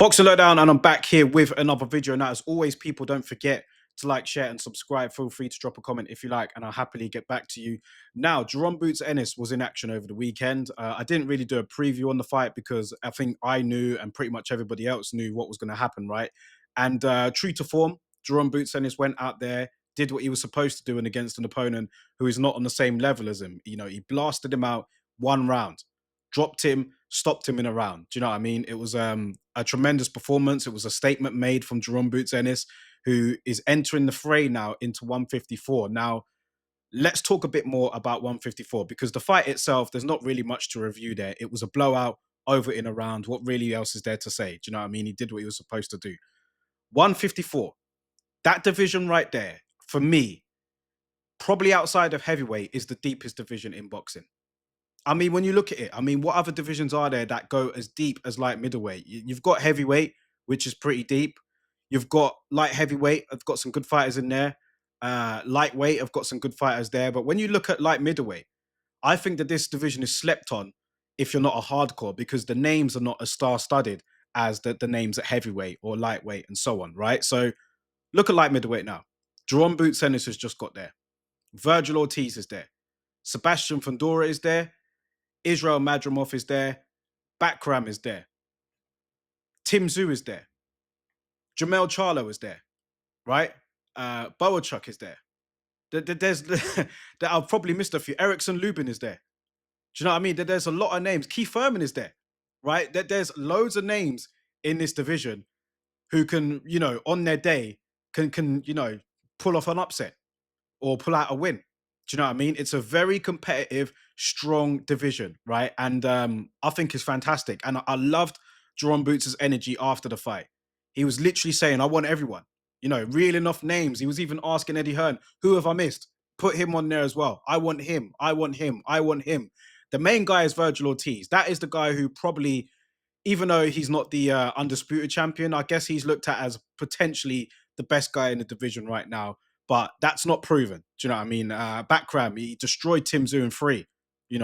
Boxer Lowdown, and I'm back here with another video. Now, as always, people don't forget to like, share, and subscribe. Feel free to drop a comment if you like, and I'll happily get back to you. Now, Jaron Boots Ennis was in action over the weekend. I didn't really do a preview on the fight because I think I knew, and pretty much everybody else knew what was going to happen, right? And true to form, Jaron Boots Ennis went out there, did what he was supposed to do, and against an opponent who is not on the same level as him. You know, he blasted him out one round, dropped him, stopped him in a round. Do you know what I mean? It was a tremendous performance. It was a statement made from Jaron Boots Ennis, who is entering the fray now into 154. Now, let's talk a bit more about 154 because the fight itself, there's not really much to review there. It was a blowout over in a round. What really else is there to say? Do you know what I mean? He did what he was supposed to do. 154, that division right there, for me, probably outside of heavyweight, is the deepest division in boxing. I mean, when you look at it, I mean, what other divisions are there that go as deep as light middleweight? You've got heavyweight, which is pretty deep. You've got light heavyweight. I've got some good fighters in there. Lightweight, I've got some good fighters there. But when you look at light middleweight, I think that this division is slept on if you're not a hardcore because the names are not as star-studded as the names at heavyweight or lightweight and so on, right? So look at light middleweight now. Jaron Boots Ennis has just got there. Virgil Ortiz is there. Sebastian Fundora is there. Israel Madrimov is there. Bakram is there. Tim Tszyu is there. Jamel Charlo is there, right? Boachuk is there. There's I've probably missed a few. Erickson Lubin is there. Do you know what I mean? There's a lot of names. Keith Thurman is there, right? There's loads of names in this division who can, on their day, can pull off an upset or pull out a win. Do you know what I mean? It's a very competitive, strong division, right? And I think it's fantastic. And I loved Jaron Boots' energy after the fight. He was literally saying, I want everyone. Reeling off names. He was even asking Eddie Hearn, who have I missed? Put him on there as well. I want him. I want him. I want him. The main guy is Virgil Ortiz. That is the guy who probably, even though he's not the undisputed champion, I guess he's looked at as potentially the best guy in the division right now. But that's not proven. Do you know what I mean? Bakram, he destroyed Tim Tszyu in 3.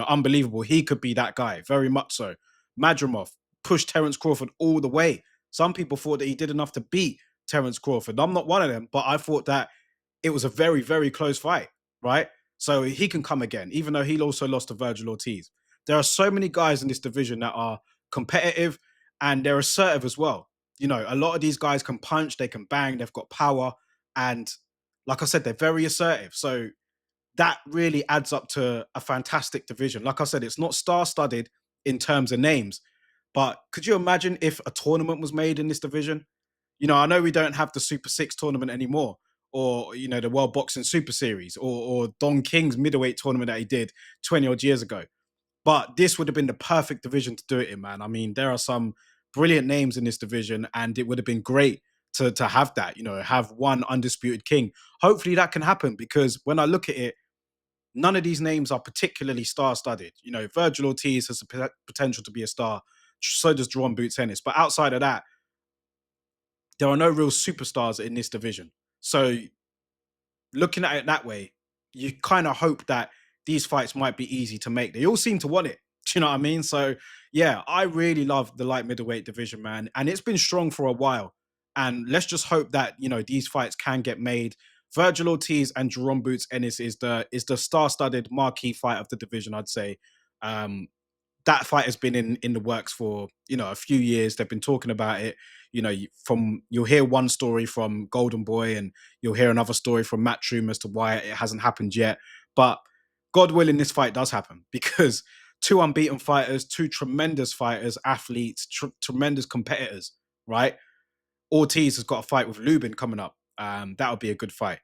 Unbelievable. He could be that guy, very much so. Madrimov pushed Terence Crawford all the way. Some people thought that he did enough to beat Terence Crawford. I'm not one of them, but I thought that it was a very, very close fight, right? So he can come again, even though he also lost to Virgil Ortiz. There are so many guys in this division that are competitive and they're assertive as well. A lot of these guys can punch, they can bang, they've got power. And like I said, they're very assertive. So that really adds up to a fantastic division. Like I said, it's not star-studded in terms of names, but could you imagine if a tournament was made in this division? I know we don't have the Super Six tournament anymore, or the World Boxing Super Series, or Don King's middleweight tournament that he did 20 odd years ago. But this would have been the perfect division to do it in, man. I mean, there are some brilliant names in this division, and it would have been great to have that, have one undisputed king. Hopefully that can happen because when I look at it, none of these names are particularly star-studded. Virgil Ortiz has the potential to be a star. So does Jaron Boots Ennis. But outside of that, there are no real superstars in this division. So looking at it that way, you kind of hope that these fights might be easy to make. They all seem to want it. Do you know what I mean? So yeah, I really love the light middleweight division, man. And it's been strong for a while. And let's just hope that, these fights can get made. Virgil Ortiz and Jaron Boots Ennis is the star-studded marquee fight of the division, I'd say. That fight has been in the works for, a few years. They've been talking about it. You'll hear one story from Golden Boy and you'll hear another story from Matchroom as to why it hasn't happened yet. But God willing, this fight does happen because two unbeaten fighters, two tremendous fighters, athletes, tremendous competitors, right? Ortiz has got a fight with Lubin coming up. That would be a good fight.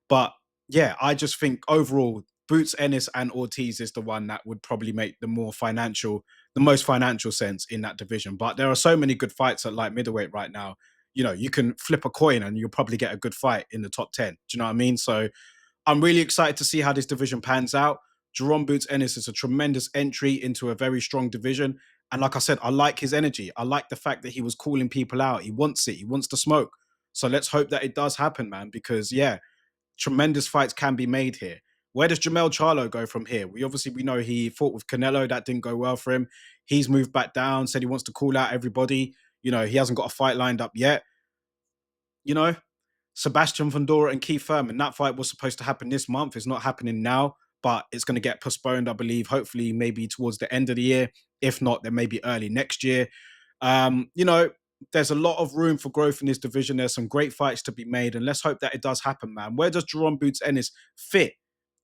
But yeah, I just think overall, Boots Ennis and Ortiz is the one that would probably make the most financial sense in that division. But there are so many good fights at light middleweight right now. You can flip a coin and you'll probably get a good fight in the top 10. Do you know what I mean? So I'm really excited to see how this division pans out. Jaron Boots Ennis is a tremendous entry into a very strong division. And like I said, I like his energy. I like the fact that he was calling people out. He wants it. He wants to smoke. So let's hope that it does happen, man, because yeah, tremendous fights can be made here. Where does Jamel Charlo go from here? We know he fought with Canelo. That didn't go well for him. He's moved back down, said he wants to call out everybody. You know, he hasn't got a fight lined up yet. You know, Sebastian Fundora and Keith Thurman. That fight was supposed to happen this month. It's not happening now, but it's going to get postponed, I believe. Hopefully, maybe towards the end of the year. If not, then maybe early next year. You know, there's a lot of room for growth in this division. There's some great fights to be made, and let's hope that it does happen, man. Where does Jaron Boots Ennis fit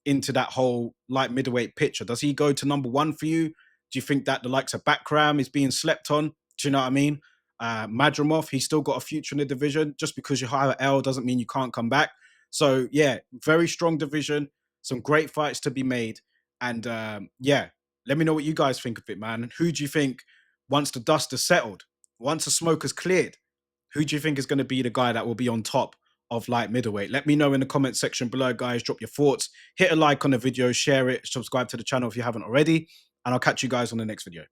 into that whole light middleweight picture? Does he go to number one for you? Do you think that the likes of Bakram is being slept on? Do you know what I mean? Madrimov, he's still got a future in the division. Just because you hire L doesn't mean you can't come back. So yeah, very strong division, some great fights to be made, and yeah, let me know what you guys think of it, man. And who do you think, once the dust has settled, once the smoke has cleared, who do you think is going to be the guy that will be on top of light middleweight? Let me know in the comment section below, guys. Drop your thoughts, hit a like on the video, share it, subscribe to the channel if you haven't already, and I'll catch you guys on the next video.